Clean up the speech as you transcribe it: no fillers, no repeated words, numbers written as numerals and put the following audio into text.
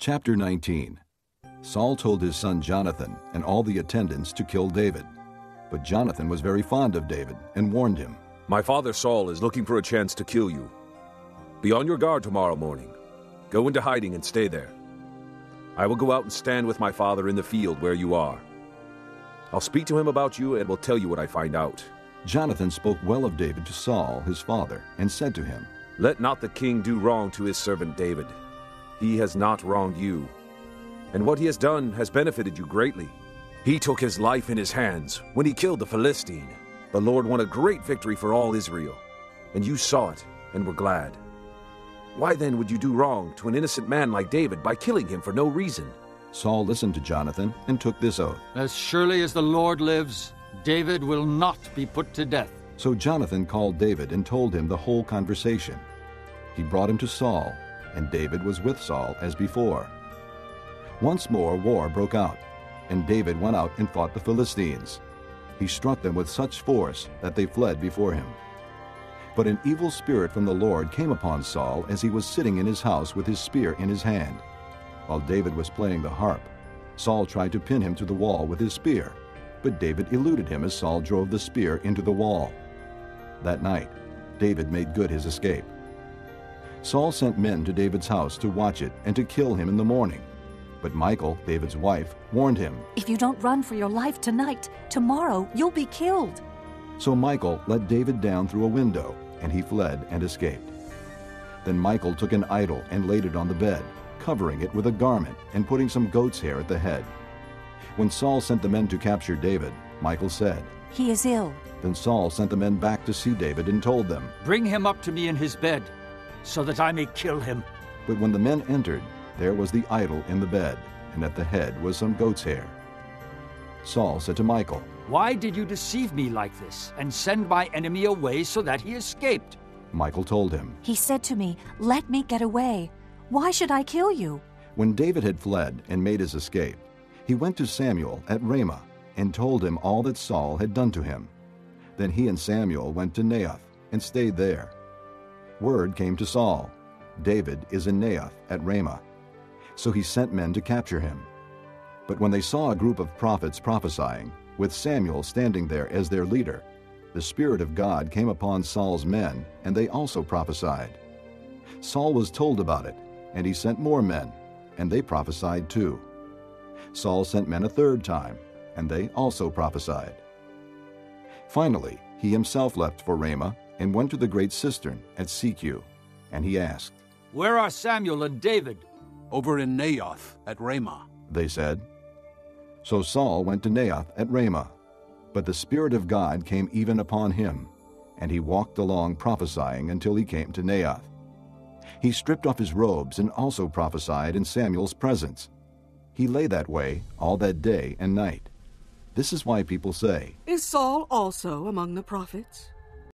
Chapter 19. Saul told his son Jonathan and all the attendants to kill David. But Jonathan was very fond of David and warned him, "My father Saul is looking for a chance to kill you. Be on your guard tomorrow morning. Go into hiding and stay there. I will go out and stand with my father in the field where you are. I'll speak to him about you and will tell you what I find out." Jonathan spoke well of David to Saul, his father, and said to him, "Let not the king do wrong to his servant David. He has not wronged you, and what he has done has benefited you greatly. He took his life in his hands when he killed the Philistine. The Lord won a great victory for all Israel, and you saw it and were glad. Why then would you do wrong to an innocent man like David by killing him for no reason?" Saul listened to Jonathan and took this oath, "As surely as the Lord lives, David will not be put to death." So Jonathan called David and told him the whole conversation. He brought him to Saul, and David was with Saul as before. Once more war broke out, and David went out and fought the Philistines. He struck them with such force that they fled before him. But an evil spirit from the Lord came upon Saul as he was sitting in his house with his spear in his hand. While David was playing the harp, Saul tried to pin him to the wall with his spear, but David eluded him as Saul drove the spear into the wall. That night, David made good his escape. Saul sent men to David's house to watch it and to kill him in the morning. But Michal, David's wife, warned him, "If you don't run for your life tonight, tomorrow you'll be killed." So Michal let David down through a window, and he fled and escaped. Then Michal took an idol and laid it on the bed, covering it with a garment and putting some goat's hair at the head. When Saul sent the men to capture David, Michal said, "He is ill." Then Saul sent the men back to see David and told them, "Bring him up to me in his bed, so that I may kill him." But when the men entered, there was the idol in the bed, and at the head was some goat's hair. Saul said to Michal, "Why did you deceive me like this and send my enemy away so that he escaped?" Michal told him, "He said to me, 'Let me get away. Why should I kill you?'" When David had fled and made his escape, he went to Samuel at Ramah and told him all that Saul had done to him. Then he and Samuel went to Naioth and stayed there. Word came to Saul, "David is in Naioth at Ramah." So he sent men to capture him. But when they saw a group of prophets prophesying, with Samuel standing there as their leader, the Spirit of God came upon Saul's men, and they also prophesied. Saul was told about it, and he sent more men, and they prophesied too. Saul sent men a third time, and they also prophesied. Finally, he himself left for Ramah and went to the great cistern at Seku, and he asked, "Where are Samuel and David?" "Over in Naioth at Ramah," they said. So Saul went to Naioth at Ramah, but the Spirit of God came even upon him, and he walked along prophesying until he came to Naioth. He stripped off his robes and also prophesied in Samuel's presence. He lay that way all that day and night. This is why people say, "Is Saul also among the prophets?"